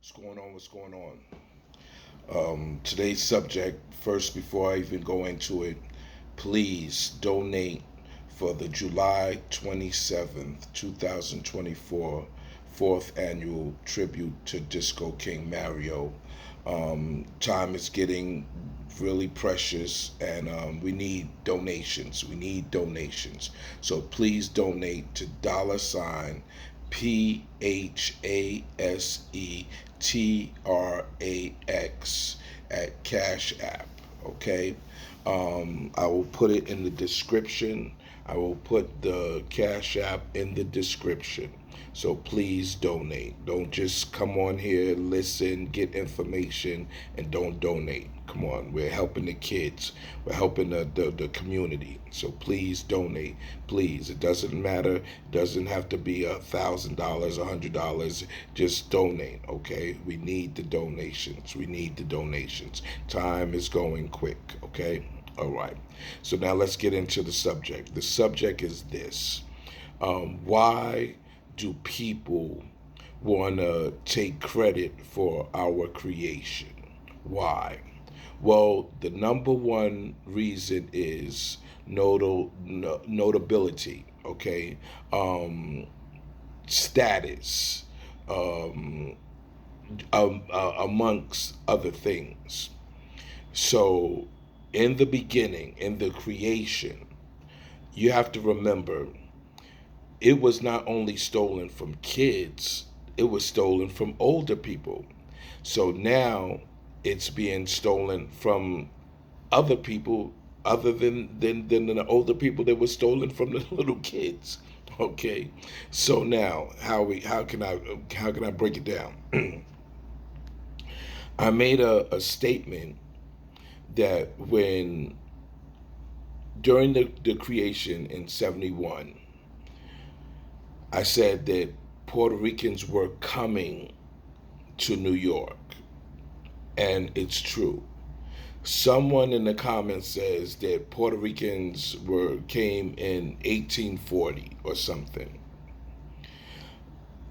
What's going on? What's going on? Today's subject, first, before I even go into it, please donate for the July 27th, 2024 fourth annual tribute to Disco King Mario. Time is getting really precious, and we need donations. We need donations. So please donate to $PHASETRAX at Cash App. Okay, I will put it in the description. I will put the Cash App in the description. So please donate. Don't just come on here, listen, get information, and don't donate. Come on, we're helping the kids. We're helping the community. So please donate. Please. It doesn't matter. It doesn't have to be $1,000, $100. Just donate, okay? We need the donations. We need the donations. Time is going quick, okay? All right. So now let's get into the subject. The subject is this. Why do people want to take credit for our creation? Why? Well, the number one reason is notability, okay? Status, um, amongst other things. So, in the beginning, in the creation, you have to remember it was not only stolen from kids, it was stolen from older people. So now it's being stolen from other people other than the older people that were stolen from the little kids. Okay. So now how can I break it down? I made a statement that when during the creation in 71, I said that Puerto Ricans were coming to New York, and it's true. Someone in the comments says that Puerto Ricans were came in 1840 or something.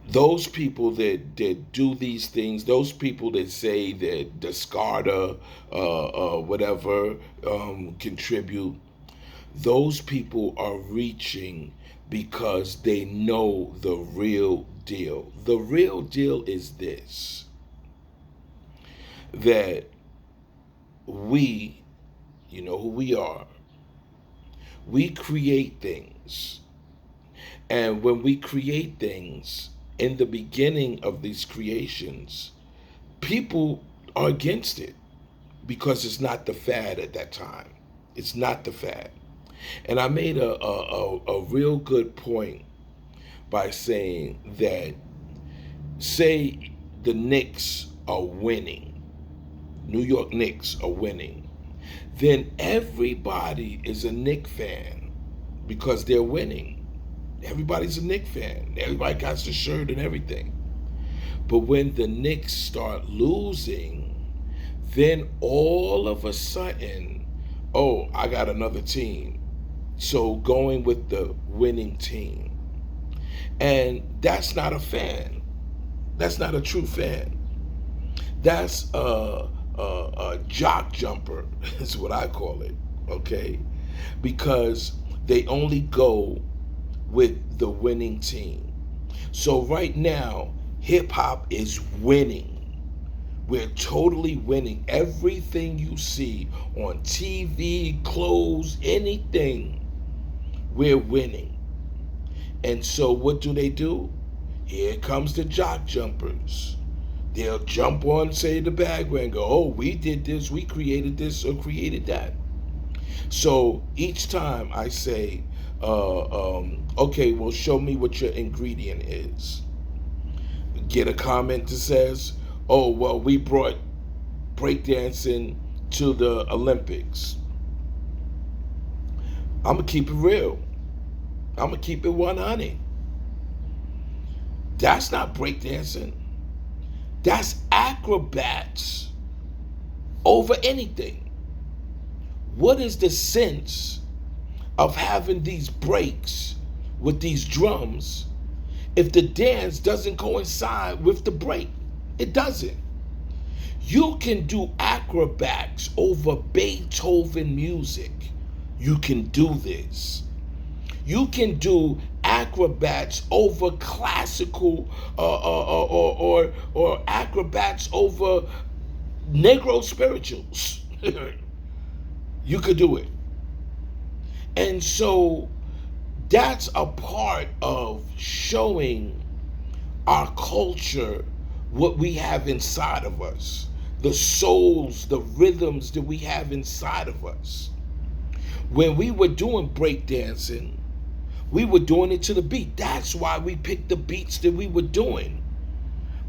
Those people that do these things, those people that say that Descartes, whatever, contribute, those people are reaching because they know the real deal. The real deal is this, that we, you know who we are, we create things. And when we create things, in the beginning of these creations, people are against it because it's not the fad at that time. It's not the fad. And I made a real good point by saying that, say the Knicks are winning, New York Knicks are winning, then everybody is a Knick fan because they're winning. Everybody's a Knick fan. Everybody got the shirt and everything. But when the Knicks start losing, then all of a sudden, oh, I got another team. So going with the winning team. And that's not a fan. That's not a true fan. That's a jock jumper, is what I call it, okay? Because they only go with the winning team. So right now, hip hop is winning. We're totally winning. Everything you see on TV, clothes, anything, we're winning. And so what do? Here comes the jock jumpers. They'll jump on, say, the bagway and go, oh, we did this, we created this, or created that. So each time I say, okay, well, show me what your ingredient is. Get a comment that says, oh, well, we brought breakdancing to the Olympics. I'm going to keep it real. I'm going to keep it 100. That's not breakdancing. That's acrobats over anything. What is the sense of having these breaks with these drums if the dance doesn't coincide with the break? It doesn't. You can do acrobats over Beethoven music. You can do this. You can do acrobats over classical or acrobats over Negro spirituals. You could do it. And so that's a part of showing our culture what we have inside of us, the souls, the rhythms that we have inside of us. When we were doing breakdancing, we were doing it to the beat. That's why we picked the beats that we were doing.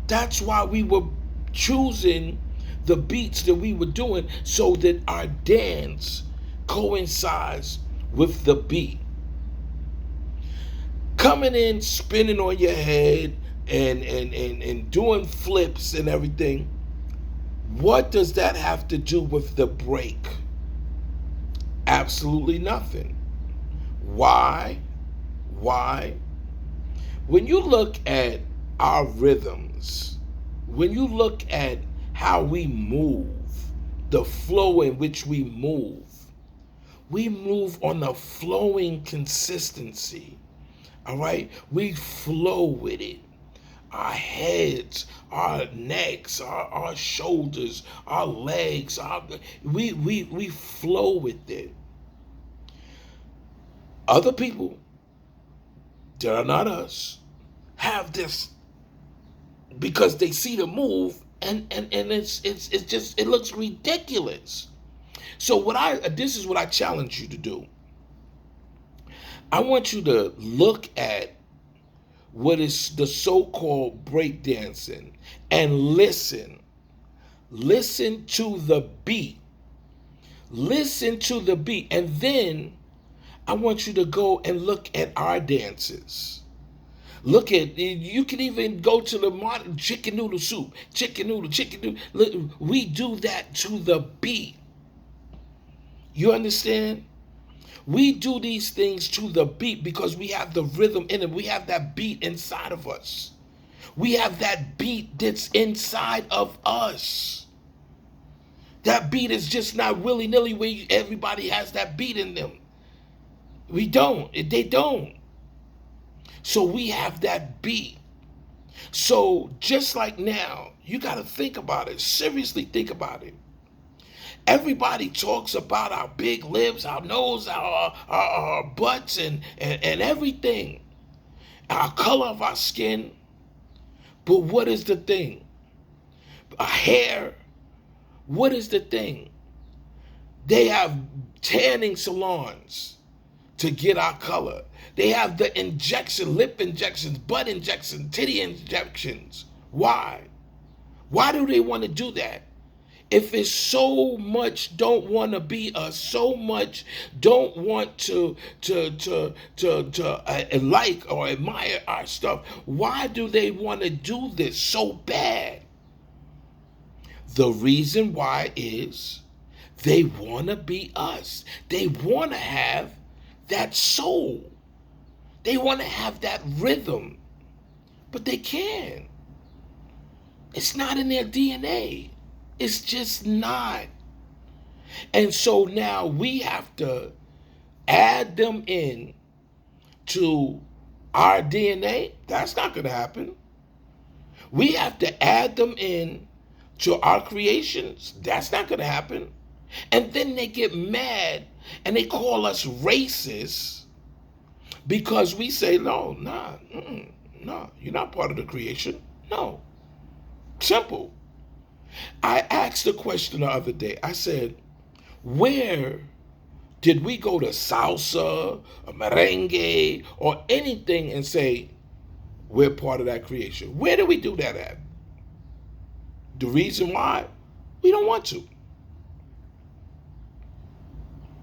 That's why we were choosing the beats that we were doing, so that our dance coincides with the beat. Coming in, spinning on your head, and doing flips and everything, what does that have to do with the break? Absolutely nothing. Why? Why? When you look at our rhythms, when you look at how we move, the flow in which we move on a flowing consistency. All right? We flow with it. Our heads, our necks, our shoulders, our legs, we flow with it. Other people that are not us have this because they see the move, and it's just, it looks ridiculous. So this is what I challenge you to do. I want you to look at what is the so-called breakdancing and listen. Listen to the beat. Listen to the beat. And then I want you to go and look at our dances. Look at, you can even go to the modern chicken noodle soup. Chicken noodle. Look, we do that to the beat. You understand? We do these things to the beat because we have the rhythm in it. We have that beat inside of us. We have that beat that's inside of us. That beat is just not willy-nilly where everybody has that beat in them. We don't. They don't. So we have that beat. So just like now, you got to think about it. Seriously think about it. Everybody talks about our big lips, our nose, our butts, and everything, our color of our skin. But what is the thing? Our hair. What is the thing? They have tanning salons to get our color. They have the injection, lip injections, butt injections, titty injections. Why? Why do they want to do that? If it's so much don't want to be us, so much don't want to like or admire our stuff, why do they want to do this so bad? The reason why is they want to be us. They want to have that soul. They want to have that rhythm, but they can't. It's not in their DNA. It's just not. And so now we have to add them in to our DNA. That's not going to happen. We have to add them in to our creations. That's not going to happen. And then they get mad and they call us racist because we say, no, you're not part of the creation. No. Simple. I asked a question the other day. I said, where did we go to salsa, or merengue, or anything and say we're part of that creation? Where do we do that at? The reason why? We don't want to.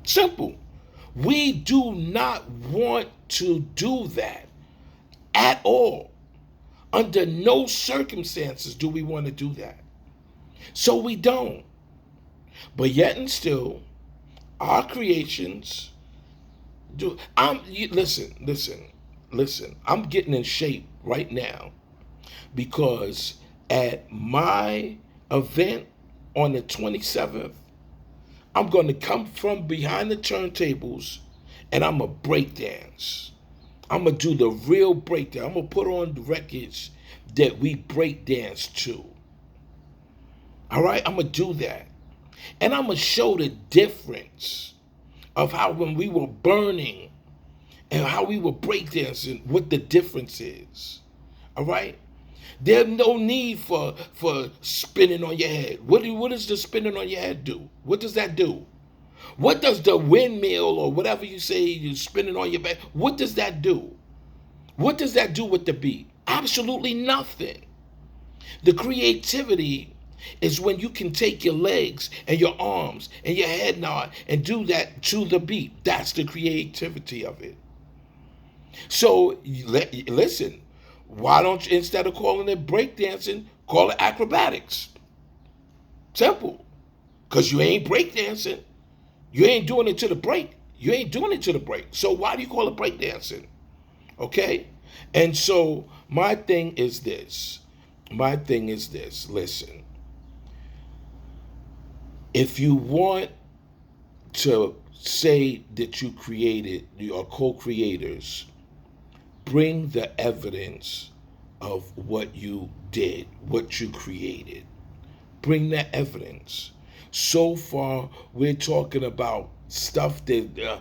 Simple. We do not want to do that at all. Under no circumstances do we want to do that. So we don't. But yet and still, our creations do. Listen. I'm getting in shape right now because at my event on the 27th, I'm going to come from behind the turntables and I'm going to break dance. I'm going to do the real breakdown. I'm going to put on the records that we break dance to. All right? I'm going to do that. And I'm going to show the difference of how when we were burning and how we were breakdancing, what the difference is. All right? There's no need for spinning on your head. What does the spinning on your head do? What does that do? What does the windmill or whatever you say you're spinning on your back, what does that do? What does that do with the beat? Absolutely nothing. The creativity is when you can take your legs and your arms and your head nod and do that to the beat. That's the creativity of it. So listen, why don't you, instead of calling it breakdancing, call it acrobatics? Simple. Because you ain't breakdancing. You ain't doing it to the break. You ain't doing it to the break. So why do you call it breakdancing? Okay? And so my thing is this. Listen. If you want to say that you created, you are co-creators, bring the evidence of what you did, what you created. Bring that evidence. So far, we're talking about stuff that,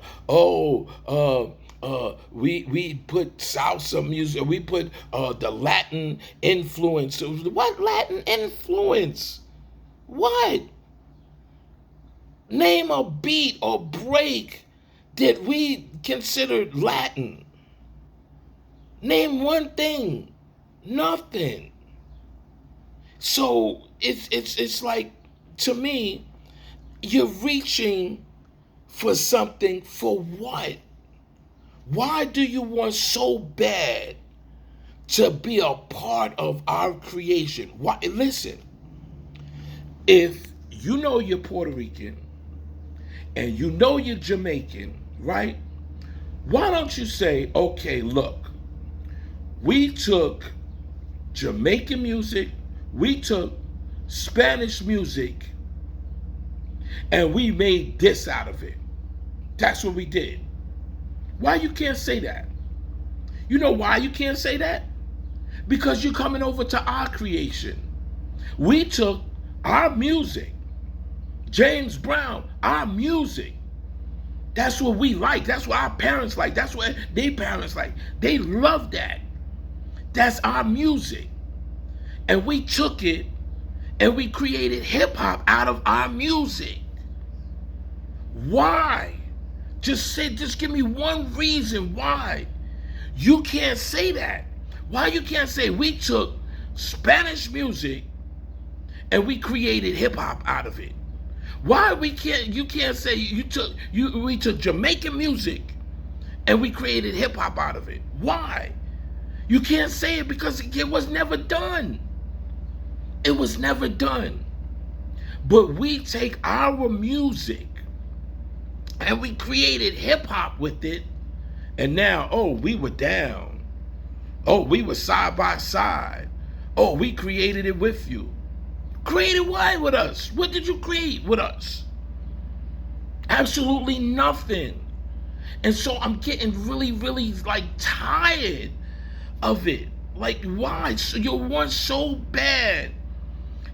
we put salsa music, we put the Latin influence. What Latin influence? What? Name a beat or break that we considered Latin. Name one thing. Nothing. So it's like, to me, you're reaching for something for what? Why do you want so bad to be a part of our creation? Why? Listen, if you know you're Puerto Rican and you know you're Jamaican, right? Why don't you say, okay, look, we took Jamaican music, we took Spanish music, and we made this out of it. That's what we did. Why you can't say that? You know why you can't say that? Because you're coming over to our creation. We took our music, James Brown, our music. That's what we like. That's what our parents like. That's what their parents like. They love that. That's our music. And we took it and we created hip hop out of our music. Why? Just give me one reason why you can't say that. Why you can't say we took Spanish music and we created hip hop out of it? Why you can't say we took Jamaican music and we created hip hop out of it? Why? You can't say it because it was never done. It was never done. But we take our music and we created hip hop with it, and now, we were down. We were side by side. We created it with you. Created what with us? What did you create with us? Absolutely nothing. And so I'm getting really, really tired of it. Like, why? So you want so bad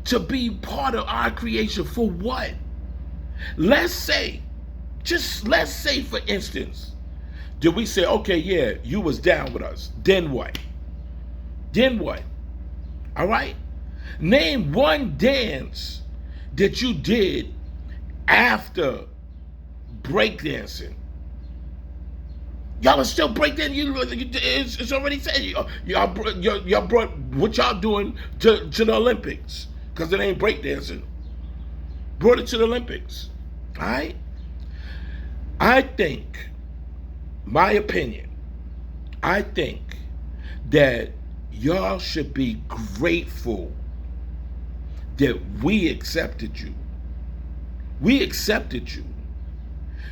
to be part of our creation for what? Let's say for instance, did we say, okay, yeah, you was down with us. Then what? All right? Name one dance that you did after breakdancing. Y'all are still breakdancing. It's already said. Y'all brought what y'all doing to the Olympics, because it ain't breakdancing. Brought it to the Olympics. All right? I think, my opinion, I think that y'all should be grateful that we accepted you. We accepted you.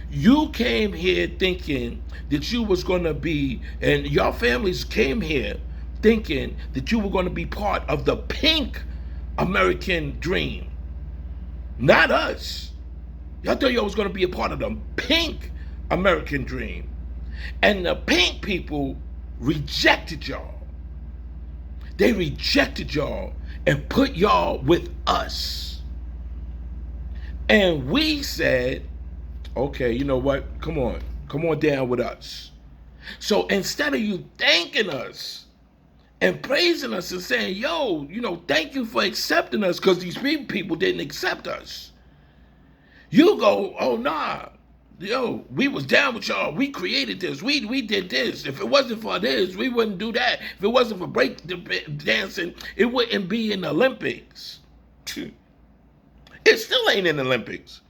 You came here thinking that you was going to be, and your families came here thinking that you were going to be part of the pink American dream. Not us. Y'all thought y'all was going to be a part of the pink American dream. And the pink people rejected y'all. They rejected y'all and put y'all with us. And we said, okay, you know what? Come on down with us. So instead of you thanking us and praising us and saying, yo, thank you for accepting us, because these people didn't accept us. You go, oh nah, yo, we was down with y'all. We created this. We did this. If it wasn't for this, we wouldn't do that. If it wasn't for break dancing, it wouldn't be in the Olympics. It still ain't in the Olympics.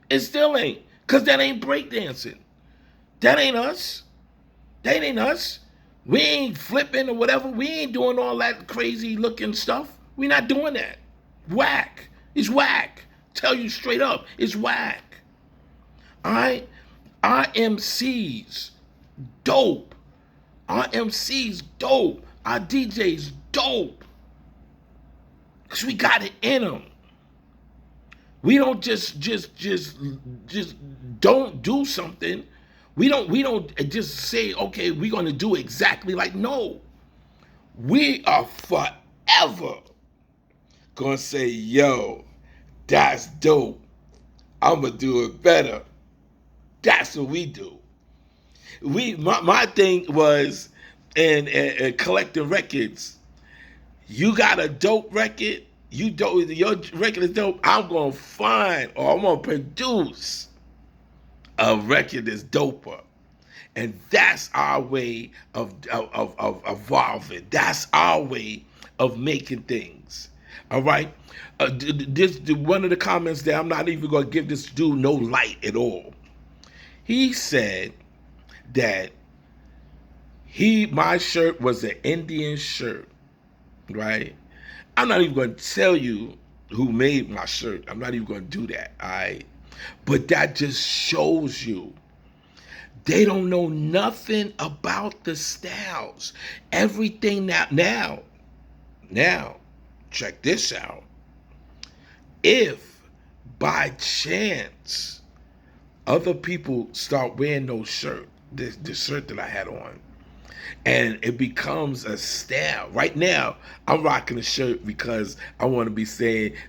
It still ain't, because that ain't breakdancing. That ain't us. That ain't us. We ain't flipping or whatever. We ain't doing all that crazy looking stuff. We not doing that. Whack. It's whack. Tell you straight up, it's whack. All right? Our MCs, dope. Our MCs, dope. Our DJs, dope. Because we got it in them. We don't just don't do something. We don't just say, okay, we're gonna do exactly like, no. We are forever gonna say, yo, that's dope. I'ma do it better. That's what we do. My thing was in collecting records. You got a dope record, your record is dope, I'm gonna find or I'm gonna produce a record that's doper. And that's our way of evolving. That's our way of making things. All right? This one of the comments there, I'm not even going to give this dude no light at all. He said that my shirt was an Indian shirt, right? I'm not even going to tell you who made my shirt. I'm not even going to do that, all right? But that just shows you they don't know nothing about the styles. Everything now, check this out. If by chance other people start wearing those shirt, the shirt that I had on, and it becomes a style. Right now, I'm rocking a shirt because I want to be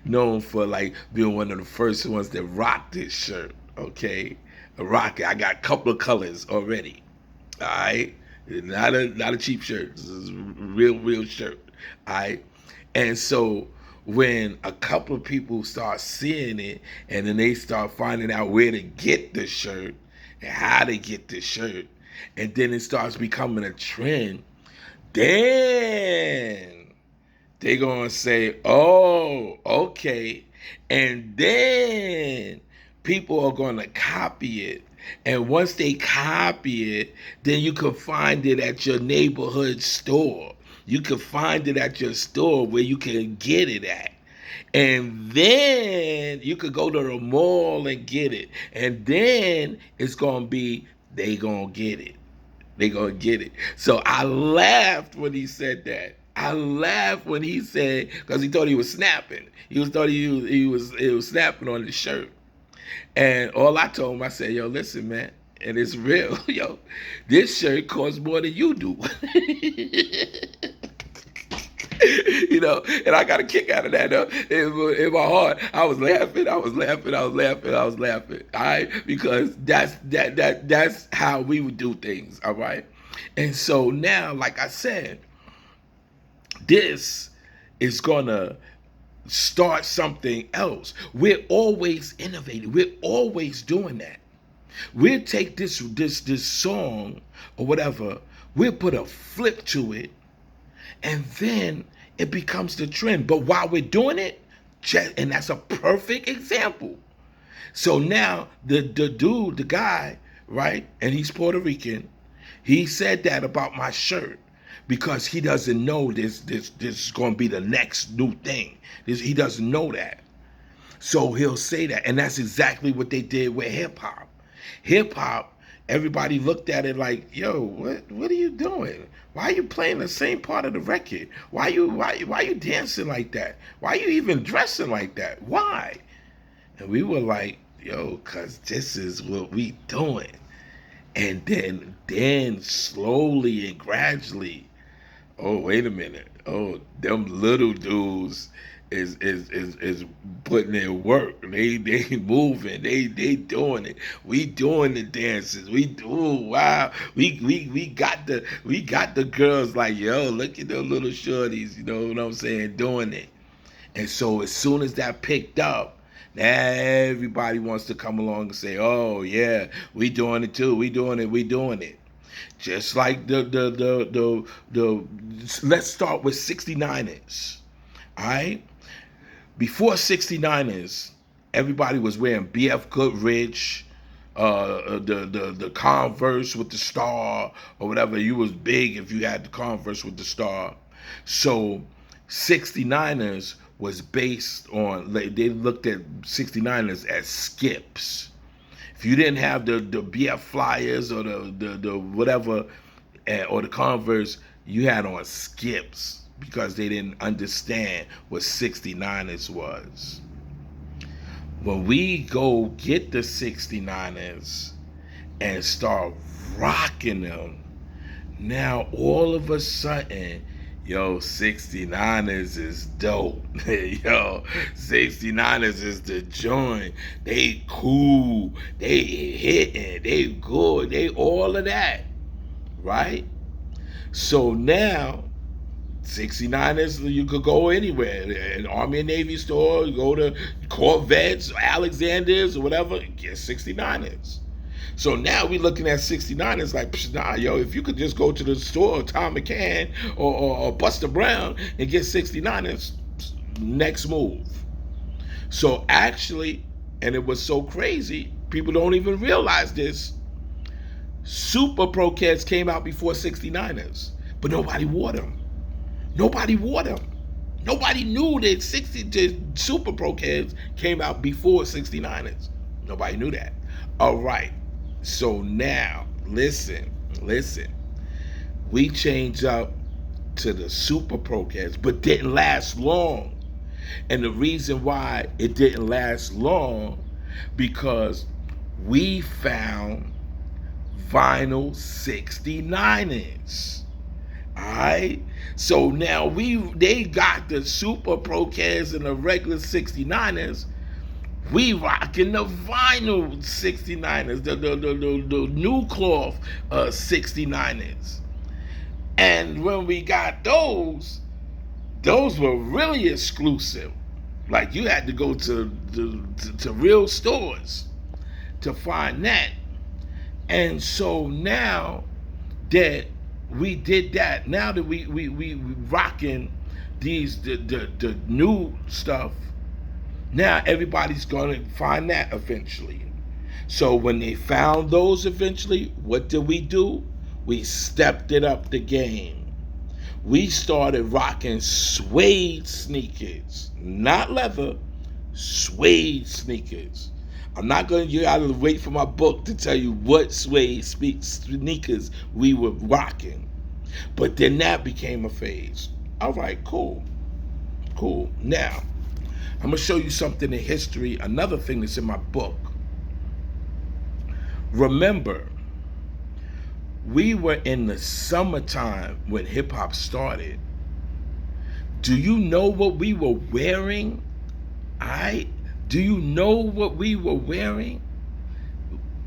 known for like being one of the first ones that rocked this shirt. Okay, rock it. I got a couple of colors already. All right, not a cheap shirt. This is a real shirt. All right, and so when a couple of people start seeing it, and then they start finding out where to get the shirt and how to get the shirt, and then it starts becoming a trend, then they're going to say, oh, okay. And then people are going to copy it. And once they copy it, then you can find it at your neighborhood store. You can find it at your store where you can get it at. And then you could go to the mall and get it. And then it's going to be, they going to get it. They gonna get it. So I laughed when he said that. I laughed when he said, because he thought he was snapping. He was snapping on his shirt. And all I told him, I said, yo, listen, man, and it's real, yo, this shirt costs more than you do. And I got a kick out of that. In my heart, I was laughing. All right, because that's how we would do things. All right, and so now, like I said, this is gonna start something else. We're always innovating. We're always doing that. We'll take this song or whatever. We'll put a flip to it. And then it becomes the trend. But while we're doing it, and that's a perfect example. So now the dude, the guy, right, and he's Puerto Rican, he said that about my shirt because he doesn't know this is going to be the next new thing. He doesn't know that. So he'll say that. And that's exactly what they did with hip hop. Hip hop everybody looked at it like, yo, what are you doing? Why are you playing the same part of the record? Why you dancing like that? Why are you even dressing like that? Why? And we were like, yo, cause this is what we doing. And then slowly and gradually, oh, wait a minute. Oh, them little dudes is putting in work. They moving. They doing it. We doing the dances. We do, wow. We got the girls like, yo, look at them little shorties, you know what I'm saying, doing it. And so as soon as that picked up, now everybody wants to come along and say, oh yeah, we doing it too. We doing it, we doing it. Just like the let's start with 69ers. All right? Before 69ers, everybody was wearing BF Goodrich, the Converse with the star or whatever. You was big if you had the Converse with the star. So 69ers was based on, they looked at 69ers as skips. If you didn't have the BF Flyers or the whatever, or the Converse, you had on skips because they didn't understand what 69ers was. When we go get the 69ers and start rocking them, now all of a sudden, yo, 69ers is dope. Yo, 69ers is the joint. They cool. They hitting. They good. They all of that. Right? So now, 69ers, you could go anywhere. An Army and Navy store, you go to Corvettes, Alexanders, or whatever, get 69ers. So now we looking at 69ers like, nah, yo, if you could just go to the store, Tom McCann or Buster Brown and get 69ers, next move. So actually, and it was so crazy, people don't even realize this, Super Pro Cats came out before 69ers, but nobody wore them. Nobody wore them. Nobody knew that the Super Pro Cats came out before 69ers. Nobody knew that. All right. So now, listen. We changed up to the Super Pro Cats, but didn't last long. And the reason why it didn't last long, because we found vinyl 69ers. Alright? So now they got the Super Pro Cats and the regular 69ers. We rocking the vinyl 69ers, the new cloth 69ers. And when we got those were really exclusive. Like you had to go to real stores to find that. And so now that we did that, now that we rocking these the new stuff, now everybody's gonna find that eventually. So when they found those eventually, what did we do? We stepped it up the game. We started rocking suede sneakers, not leather, suede sneakers. I'm not going to, you got to wait for my book to tell you what suede sneakers we were rocking. But then that became a phase. All right, cool. Now, I'm going to show you something in history, another thing that's in my book. Remember, we were in the summertime when hip hop started. Do you know what we were wearing? Do you know what we were wearing?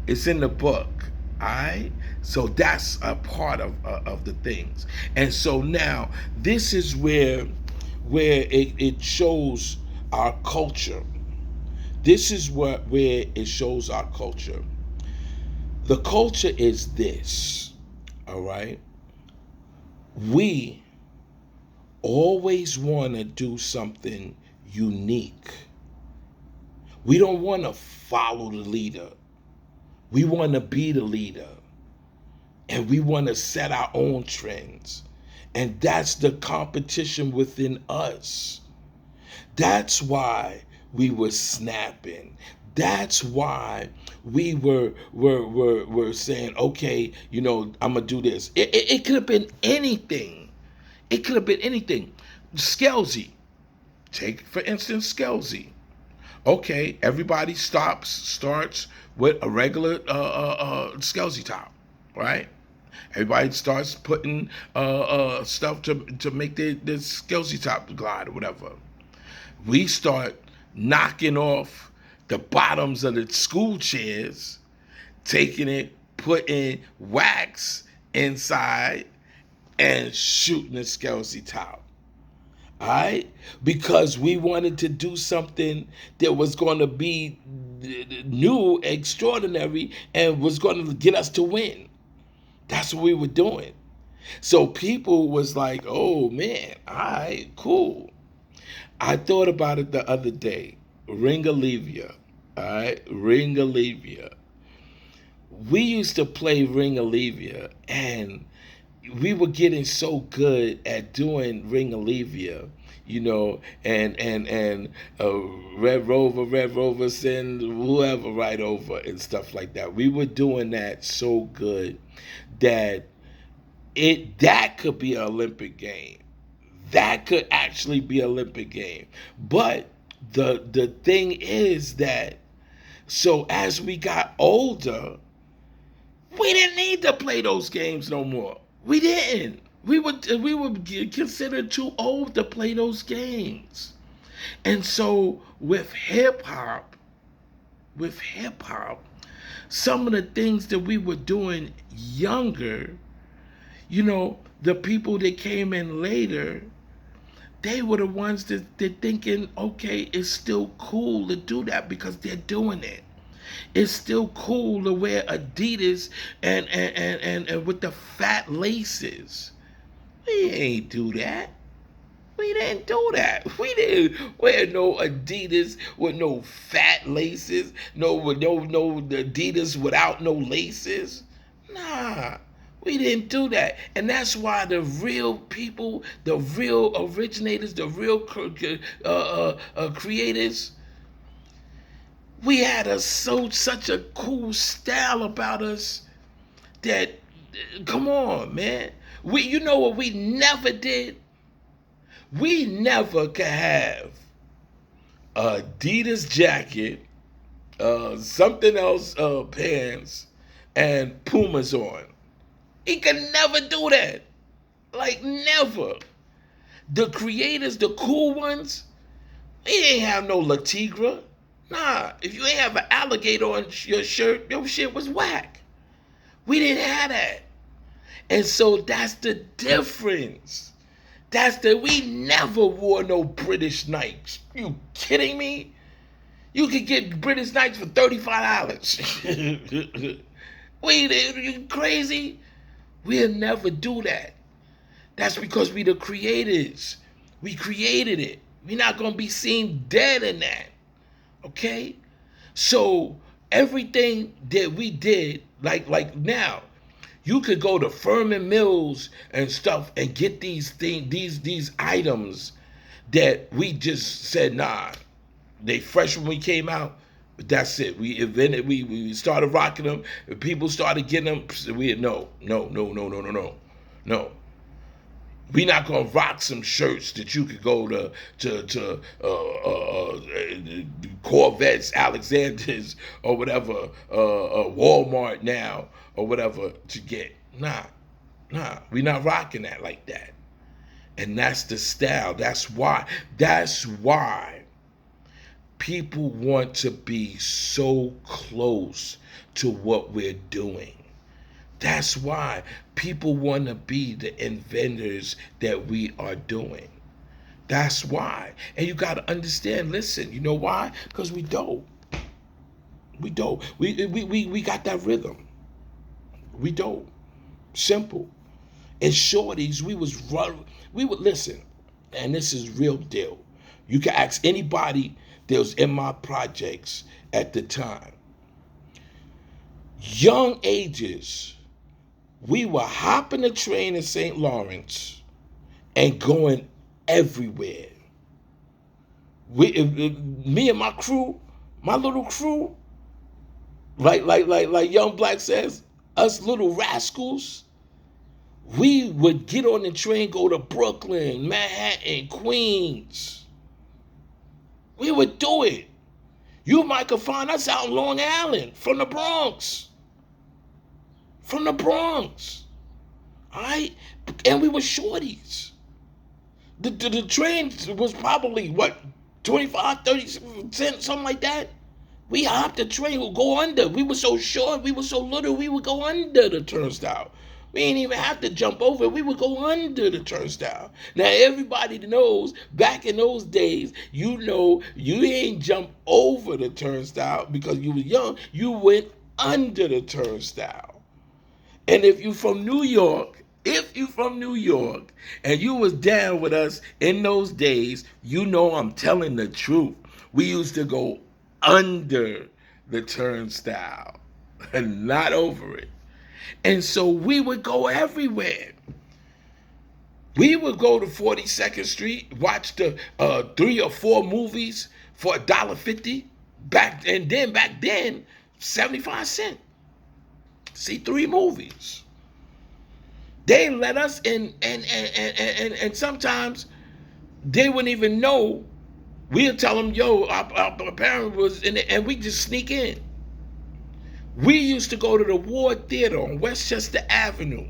It's in the book. So that's a part of the things. And so now this is where it shows our culture. This is where it shows our culture. The culture is this, all right? We always want to do something unique. We don't want to follow the leader. We want to be the leader. And we want to set our own trends. And that's the competition within us. That's why we were snapping. That's why we were saying, okay, I'm gonna do this. It could have been anything. It could have been anything. Skelsy. Take for instance Skelsy. Okay, everybody starts with a regular Skelsy top, right? Everybody starts putting stuff to make the Skelsy top glide or whatever. We start knocking off the bottoms of the school chairs, taking it, putting wax inside, and shooting the Skelsy top. All right? Because we wanted to do something that was going to be new, extraordinary, and was going to get us to win. That's what we were doing. So people was like, oh man, all right, cool. I thought about it the other day. Ringalivia. All right? Ringalivia. We used to play Ringalivia, and we were getting so good at doing Ringalivia, and Red Rover send whoever right over and stuff like that. We were doing that so good that that could be an Olympic game. That could actually be an Olympic game. But the thing is that, so as we got older, we didn't need to play those games no more. We didn't. We were considered too old to play those games. And so with hip hop, some of the things that we were doing younger, the people that came in later, they were the ones that thinking, okay, it's still cool to do that because they're doing it. It's still cool to wear Adidas and with the fat laces. We ain't do that. We didn't do that. We didn't wear no Adidas with no fat laces, no Adidas without no laces. Nah, we didn't do that. And that's why the real people, the real originators, the real creators, we had such a cool style about us that, come on, man. You know what we never did? We never could have a Adidas jacket, something else, pants, and Pumas on. He could never do that. Like, never. The creators, the cool ones, they ain't have no La Tigra. Nah, if you ain't have an alligator on your shirt, your shit was whack. We didn't have that. And so that's the difference. We never wore no British Nikes. You kidding me? You could get British Nikes for $35. You crazy? We'll never do that. That's because we the creators. We created it. We're not going to be seen dead in that. Okay? So everything that we did, like now, you could go to Furman Mills and stuff and get these items that we just said, nah, they fresh when we came out, but that's it. We invented, we started rocking them, and people started getting them. No. We not gonna rock some shirts that you could go to Corvettes, Alexander's, or whatever, Walmart now or whatever to get. Nah, we not rocking that like that. And that's the style. That's why people want to be so close to what we're doing. That's why people want to be the inventors that we are doing. That's why. And you got to understand, listen, you know why? Because we dope. We dope. We got that rhythm. We dope. Simple. And shorties, we would listen, and this is real deal. You can ask anybody that was in my projects at the time. Young ages, we were hopping the train in St. Lawrence and going everywhere. Me and my crew, My little crew, like Young Black says, us little rascals, we would get on the train, go to Brooklyn, Manhattan, Queens. We would do it. You might could find us out in Long Island from the Bronx. From the Bronx. All right? And we were shorties. The train was probably, what, 25, 30 cents, something like that? We hopped the train, would go under. We were so short, we were so little, we would go under the turnstile. We didn't even have to jump over it. We would go under the turnstile. Now, everybody knows, back in those days, you know, you ain't jump over the turnstile because you was young. You went under the turnstile. And if you from New York, and you was down with us in those days, you know I'm telling the truth. We used to go under the turnstile and not over it. And so we would go everywhere. We would go to 42nd Street, watch the 3 or 4 movies for $1.50. Back then, 75 cents. See 3 movies. They let us in, and sometimes they wouldn't even know. We'll tell them, yo, our parent was in it, and we just sneak in. We used to go to the Ward Theater on Westchester Avenue,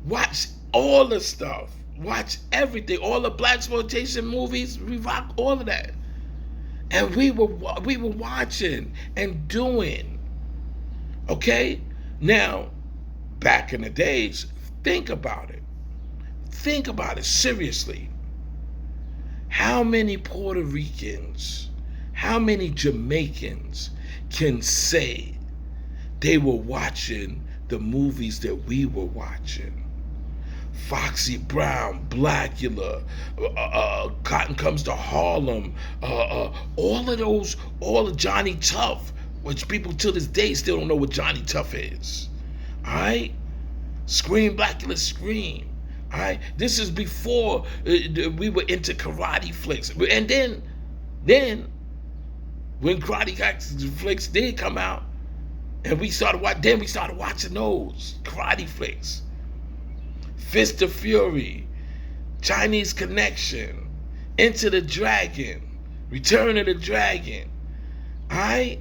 watch all the stuff, watch everything, all the blaxploitation movies, we rock all of that. And we were watching and doing. Okay? Now, back in the days, think about it. Think about it seriously. How many Puerto Ricans, how many Jamaicans can say they were watching the movies that we were watching? Foxy Brown, Blackula, Cotton Comes to Harlem, all of Johnny Tough, which people to this day still don't know what Johnny Tough is. All right? Scream, Blackula, Scream. All right? This is before we were into karate flicks. And then when karate flicks did come out, and we started watching those karate flicks. Fist of Fury, Chinese Connection, Into the Dragon, Return of the Dragon. All right?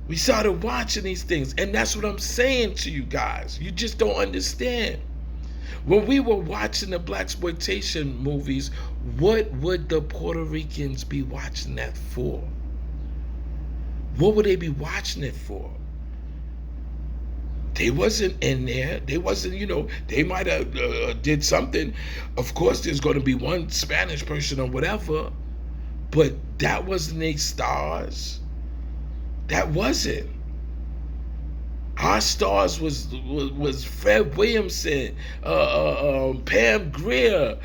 We started watching these things, and that's what I'm saying to you guys. You just don't understand. When we were watching the blaxploitation movies, what would the Puerto Ricans be watching that for? What would they be watching it for? They wasn't in there. They wasn't, they might have did something. Of course, there's going to be one Spanish person or whatever, but that wasn't their stars. That wasn't. Our stars was Fred Williamson, Pam Grier,